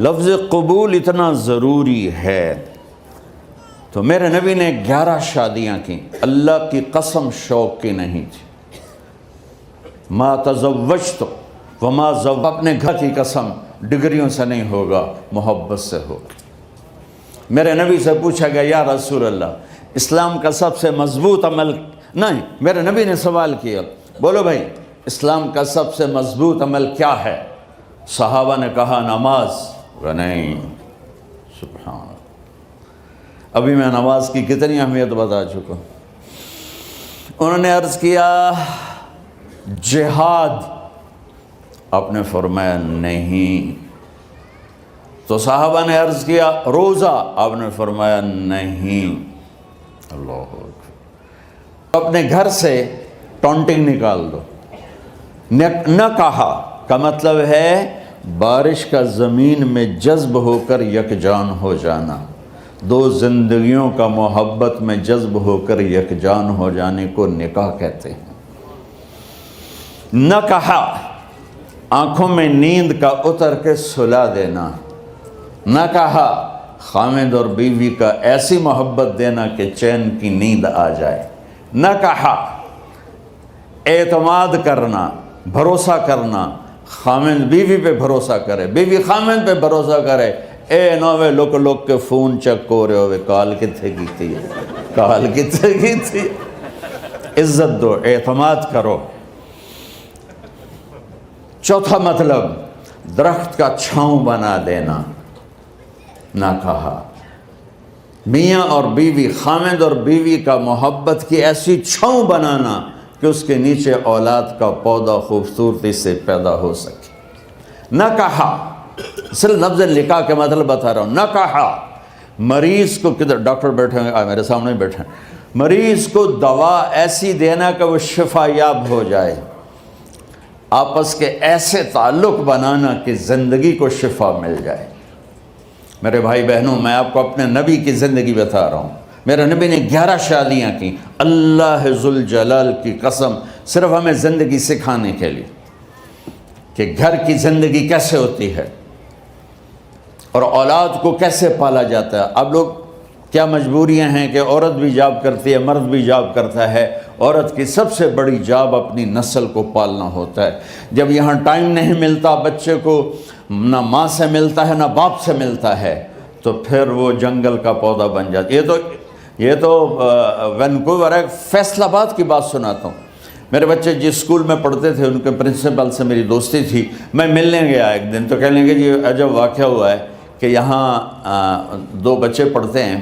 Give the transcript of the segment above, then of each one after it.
لفظ قبول اتنا ضروری ہے۔ تو میرے نبی نے 11 شادیاں کی، اللہ کی قسم شوق کی نہیں تھی۔ ما تزوجت وما زوج، اپنے گھر کی قسم ڈگریوں سے نہیں ہوگا، محبت سے ہوگا۔ میرے نبی سے پوچھا گیا یا رسول اللہ اسلام کا سب سے مضبوط عمل، نہیں، میرے نبی نے سوال کیا، بولو بھائی اسلام کا سب سے مضبوط عمل کیا ہے؟ صحابہ نے کہا نماز، نہیں، سبحان اللہ۔ ابھی میں نماز کی کتنی اہمیت بتا چکا ہوں۔ انہوں نے عرض کیا جہاد، آپ نے فرمایا نہیں۔ تو صحابہ نے عرض کیا روزہ، آپ نے فرمایا نہیں۔ اللہ اکبر۔ اپنے گھر سے ٹونٹنگ نکال دو۔ نہ کہا کا مطلب ہے بارش کا زمین میں جذب ہو کر یکجان ہو جانا، دو زندگیوں کا محبت میں جذب ہو کر یکجان ہو جانے کو نکاح کہتے ہیں۔ نہ کہا آنکھوں میں نیند کا اتر کے سلا دینا، نہ کہا خامد اور بیوی کا ایسی محبت دینا کہ چین کی نیند آ جائے، نہ کہا اعتماد کرنا، بھروسہ کرنا، خامد بیوی پہ بھروسہ کرے، بیوی خامد پہ بھروسہ کرے، اے نوے لوک کے فون چیک ہو رہے ہوئے کال کتنے کی تھی، کال کتنے کی تھی۔ عزت دو، اعتماد کرو۔ چوتھا مطلب درخت کا چھاؤں بنا دینا، نہ کہا میاں اور بیوی، خامد اور بیوی کا محبت کی ایسی چھاؤں بنانا کہ اس کے نیچے اولاد کا پودا خوبصورتی سے پیدا ہو سکے۔ نہ کہا، صرف لفظ نکاح کے مطلب بتا رہا ہوں، نہ کہا مریض کو، کدھر ڈاکٹر بیٹھے ہیں میرے سامنے بیٹھے ہیں، مریض کو دوا ایسی دینا کہ وہ شفا یاب ہو جائے، آپس کے ایسے تعلق بنانا کہ زندگی کو شفا مل جائے۔ میرے بھائی بہنوں، میں آپ کو اپنے نبی کی زندگی بتا رہا ہوں۔ میرے نبی نے 11 شادیاں کی، اللہ ذوالجلال کی قسم، صرف ہمیں زندگی سکھانے کے لیے کہ گھر کی زندگی کیسے ہوتی ہے اور اولاد کو کیسے پالا جاتا ہے۔ اب لوگ کیا مجبوریاں ہیں کہ عورت بھی جاب کرتی ہے، مرد بھی جاب کرتا ہے۔ عورت کی سب سے بڑی جاب اپنی نسل کو پالنا ہوتا ہے۔ جب یہاں ٹائم نہیں ملتا بچے کو، نہ ماں سے ملتا ہے نہ باپ سے ملتا ہے، تو پھر وہ جنگل کا پودا بن جاتا ہے۔ یہ تو وینکوور ہے، فیصل آباد کی بات سناتا ہوں۔ میرے بچے جس اسکول میں پڑھتے تھے ان کے پرنسپل سے میری دوستی تھی، میں ملنے گیا ایک دن، تو کہنے لگے جی عجب واقعہ ہوا ہے کہ یہاں 2 بچے پڑھتے ہیں،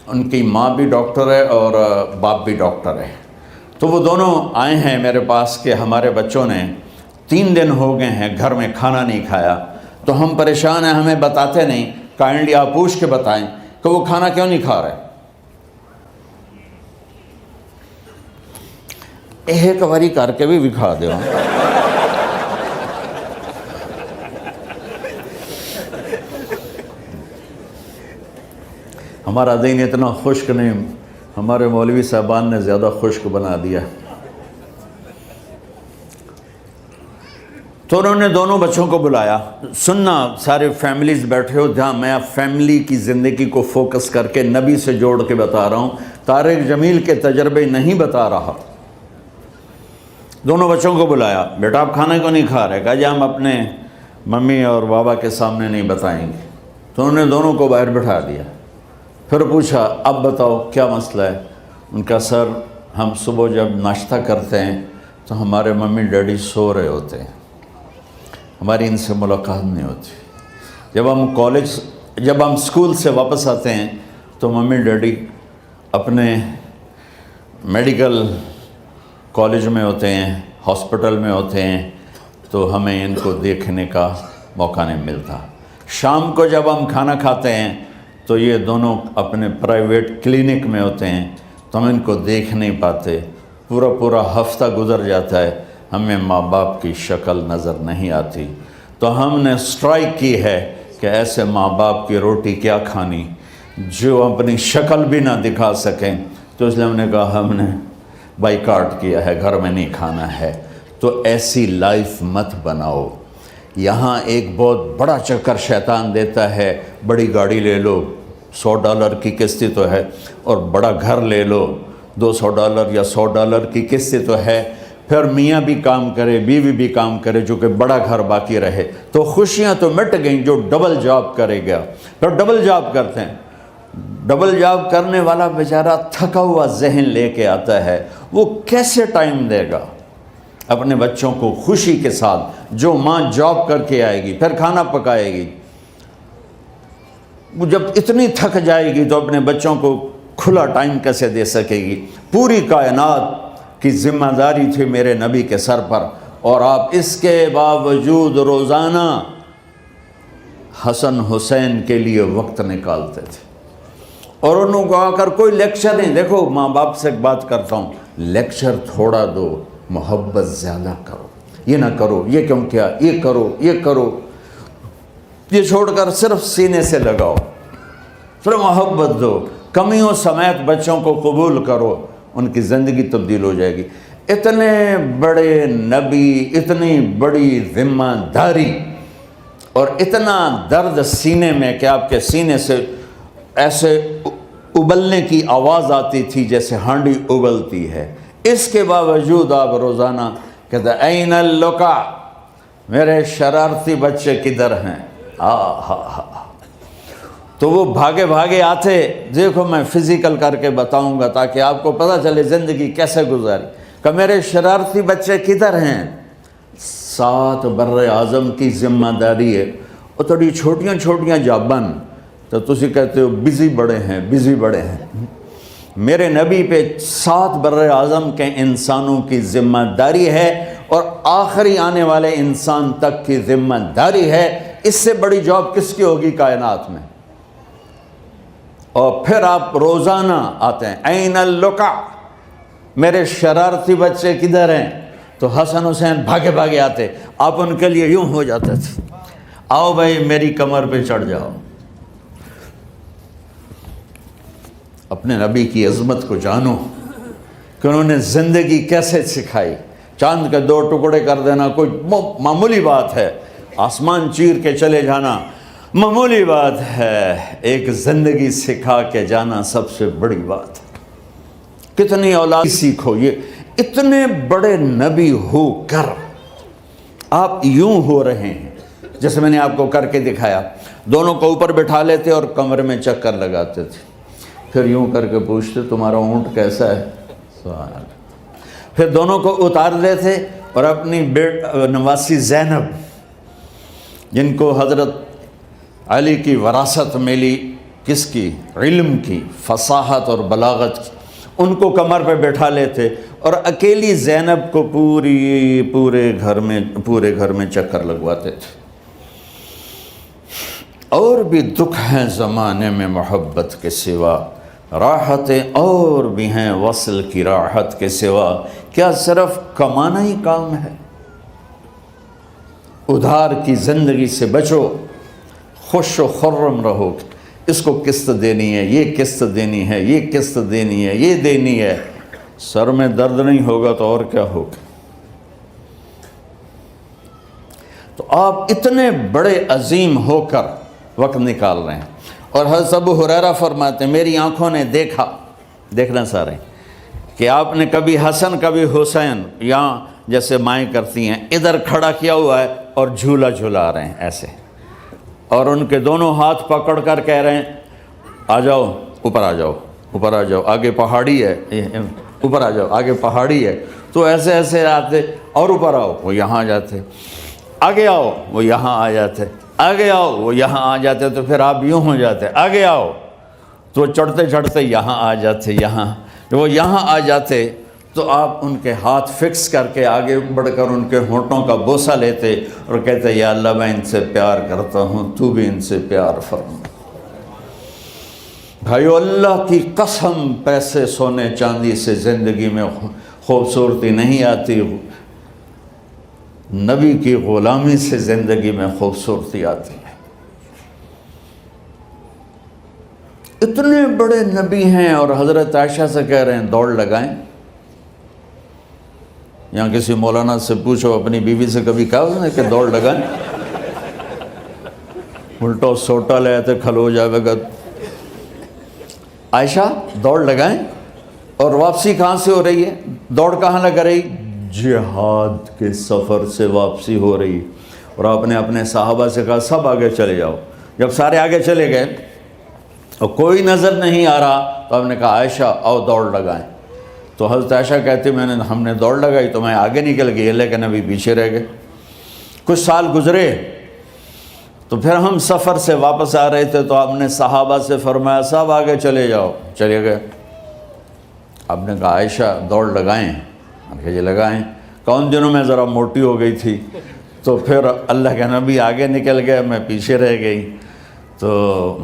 ان کی ماں بھی ڈاکٹر ہے اور باپ بھی ڈاکٹر ہے، تو وہ دونوں آئے ہیں میرے پاس کہ ہمارے بچوں نے 3 دن ہو گئے ہیں گھر میں کھانا نہیں کھایا، تو ہم پریشان ہیں، ہمیں بتاتے نہیں، کائنڈلی آپ پوچھ کے بتائیں کہ وہ کھانا کیوں نہیں کھا رہے۔ ایک باری کر کے بھی دکھا دو۔ ہمارا دین اتنا خشک نہیں، ہمارے مولوی صاحبان نے زیادہ خشک بنا دیا۔ تو انہوں نے دونوں بچوں کو بلایا، سننا سارے فیملیز بیٹھے ہو جہاں میں فیملی کی زندگی کو فوکس کر کے نبی سے جوڑ کے بتا رہا ہوں، طارق جمیل کے تجربے نہیں بتا رہا۔ دونوں بچوں کو بلایا، بیٹا آپ کھانا کیوں نہیں کھا رہے؟ کہا جی ہم اپنے ممی اور بابا کے سامنے نہیں بتائیں گے۔ تو انہوں نے دونوں کو باہر بٹھا دیا، پھر پوچھا اب بتاؤ کیا مسئلہ ہے؟ ان کا سر ہم صبح جب ناشتہ کرتے ہیں تو ہمارے ممی ڈیڈی سو رہے ہوتے ہیں، ہماری ان سے ملاقات نہیں ہوتی۔ جب ہم اسکول سے واپس آتے ہیں تو ممی ڈیڈی اپنے میڈیکل کالج میں ہوتے ہیں، ہاسپٹل میں ہوتے ہیں، تو ہمیں ان کو دیکھنے کا موقع نہیں ملتا۔ شام کو جب ہم کھانا کھاتے ہیں تو یہ دونوں اپنے پرائیویٹ کلینک میں ہوتے ہیں، تو ہم ان کو دیکھ نہیں پاتے۔ پورا ہفتہ گزر جاتا ہے، ہمیں ماں باپ کی شکل نظر نہیں آتی۔ تو ہم نے اسٹرائک کی ہے کہ ایسے ماں باپ کی روٹی کیا کھانی جو اپنی شکل بھی نہ دکھا سکیں۔ تو اس لیے ہم نے کہا ہم نے بائیکاٹ کیا ہے، گھر میں نہیں کھانا ہے۔ تو ایسی لائف مت بناؤ۔ یہاں ایک بہت بڑا چکر شیطان دیتا ہے، بڑی گاڑی لے لو، $100 کی قسط تو ہے، اور بڑا گھر لے لو، $200 یا $100 کی قسط تو ہے، پھر میاں بھی کام کرے، بیوی بھی کام کرے، جو کہ بڑا گھر باقی رہے، تو خوشیاں تو مٹ گئیں۔ جو ڈبل جاب کرے گا، پھر ڈبل جاب کرتے ہیں، ڈبل جاب کرنے والا بیچارہ تھکا ہوا ذہن لے کے آتا ہے، وہ کیسے ٹائم دے گا اپنے بچوں کو خوشی کے ساتھ؟ جو ماں جاب کر کے آئے گی، پھر کھانا پکائے گی، وہ جب اتنی تھک جائے گی تو اپنے بچوں کو کھلا ٹائم کیسے دے سکے گی؟ پوری کائنات کی ذمہ داری تھی میرے نبی کے سر پر، اور آپ اس کے باوجود روزانہ حسن حسین کے لیے وقت نکالتے تھے۔ اور انہوں کو آ کر کوئی لیکچر نہیں، دیکھو ماں باپ سے ایک بات کرتا ہوں، لیکچر تھوڑا دو، محبت زیادہ کرو، یہ نہ کرو، یہ کیوں کیا، یہ کرو، یہ کرو، یہ چھوڑ کر صرف سینے سے لگاؤ، صرف محبت دو، کمیوں سمیت بچوں کو قبول کرو، ان کی زندگی تبدیل ہو جائے گی۔ اتنے بڑے نبی، اتنی بڑی ذمہ داری، اور اتنا درد سینے میں کہ آپ کے سینے سے ایسے ابلنے کی آواز آتی تھی جیسے ہانڈی ابلتی ہے، اس کے باوجود آپ روزانہ کہتے این اللقا، میرے شرارتی بچے کدھر ہیں؟ تو وہ بھاگے بھاگے آتے، دیکھو میں فزیکل کر کے بتاؤں گا تاکہ آپ کو پتہ چلے زندگی کیسے گزاری، کہ میرے شرارتی بچے کدھر ہیں؟ 7 بر اعظم کی ذمہ داری ہے، اور تھوڑی چھوٹیاں چھوٹیاں جابن تو تسی کہتے ہو بزی بڑے ہیں، بزی بڑے ہیں۔ میرے نبی پہ 7 بر اعظم کے انسانوں کی ذمہ داری ہے، اور آخری آنے والے انسان تک کی ذمہ داری ہے۔ اس سے بڑی جاب کس کی ہوگی کائنات میں؟ اور پھر آپ روزانہ آتے ہیں، این اللقا، میرے شرارتی بچے کدھر ہیں؟ تو حسن حسین بھاگے بھاگے آتے، آپ ان کے لیے یوں ہو جاتے تھے، آؤ بھائی میری کمر پہ چڑھ جاؤ۔ اپنے نبی کی عظمت کو جانو کہ انہوں نے زندگی کیسے سکھائی۔ چاند کے 2 ٹکڑے کر دینا کوئی معمولی بات ہے، آسمان چیر کے چلے جانا معمولی بات ہے، ایک زندگی سکھا کے جانا سب سے بڑی بات ہے۔ کتنی اولاد سیکھو، یہ اتنے بڑے نبی ہو کر آپ یوں ہو رہے ہیں جیسے میں نے آپ کو کر کے دکھایا۔ دونوں کو اوپر بٹھا لیتے اور کمرے میں چکر لگاتے تھے، پھر یوں کر کے پوچھتے تمہارا اونٹ کیسا ہے؟ سوال۔ پھر دونوں کو اتار دیتے اور اپنی نواسی زینب، جن کو حضرت علی کی وراثت ملی، کس کی؟ علم کی، فصاحت اور بلاغت کی، ان کو کمر پہ بٹھا لیتے اور اکیلی زینب کو پورے گھر میں چکر لگواتے تھے۔ اور بھی دکھ ہیں زمانے میں محبت کے سوا، راحتیں اور بھی ہیں وصل کی راحت کے سوا، کیا صرف کمانا ہی کام ہے؟ ادھار کی زندگی سے بچو، خوش و خرم رہو، اس کو قسط دینی ہے، یہ قسط دینی ہے، یہ قسط دینی ہے، یہ دینی ہے، سر میں درد نہیں ہوگا تو اور کیا ہوگا؟ تو آپ اتنے بڑے عظیم ہو کر وقت نکال رہے ہیں۔ اور حضرت ابو ہریرہ فرماتے ہیں میری آنکھوں نے دیکھنا سارے کہ آپ نے کبھی حسن کبھی حسین، یہاں جیسے مائیں کرتی ہیں، ادھر کھڑا کیا ہوا ہے اور جھولا جھولا رہے ہیں ایسے، اور ان کے دونوں ہاتھ پکڑ کر کہہ رہے ہیں آ جاؤ، اوپر آ جاؤ، اوپر آ جاؤ، آگے پہاڑی ہے، اوپر آ جاؤ، آگے پہاڑی ہے۔ تو ایسے ایسے آتے، اور اوپر آؤ، وہ یہاں آ جاتے، آگے آؤ، وہ یہاں آ جاتے، آگے آؤ، وہ یہاں آ جاتے، تو پھر آپ یوں ہو جاتے، آگے آؤ، تو چڑھتے چڑھتے یہاں آ جاتے، وہ یہاں آ جاتے، تو آپ ان کے ہاتھ فکس کر کے آگے بڑھ کر ان کے ہونٹوں کا بوسہ لیتے اور کہتے یا اللہ میں ان سے پیار کرتا ہوں، تو بھی ان سے پیار فرما۔ بھائیو اللہ کی قسم، پیسے سونے چاندی سے زندگی میں خوبصورتی نہیں آتی، نبی کی غلامی سے زندگی میں خوبصورتی آتی ہے۔ اتنے بڑے نبی ہیں اور حضرت عائشہ سے کہہ رہے ہیں دوڑ لگائیں۔ یہاں کسی مولانا سے پوچھو اپنی بیوی سے کبھی کہا اس نے کہ دوڑ لگائیں؟ الٹو سوٹا لے تو کھلو جائے گا. عائشہ دوڑ لگائیں. اور واپسی کہاں سے ہو رہی ہے؟ دوڑ کہاں لگ رہی؟ جہاد کے سفر سے واپسی ہو رہی. اور آپ نے اپنے صحابہ سے کہا سب آگے چلے جاؤ. جب سارے آگے چلے گئے اور کوئی نظر نہیں آ رہا تو آپ نے کہا عائشہ آؤ دوڑ لگائیں. تو حضرت عائشہ کہتے ہم نے دوڑ لگائی تو میں آگے نکل گئی لیکن ابھی پیچھے رہ گئے. کچھ سال گزرے تو پھر ہم سفر سے واپس آ رہے تھے تو آپ نے صحابہ سے فرمایا سب آگے چلے جاؤ. چلے گئے. آپ نے کہا عائشہ دوڑ لگائیں؟ آپ کہ جی لگائیں. کون دنوں میں ذرا موٹی ہو گئی تھی تو پھر اللہ کے نبی آگے نکل گئے میں پیچھے رہ گئی. تو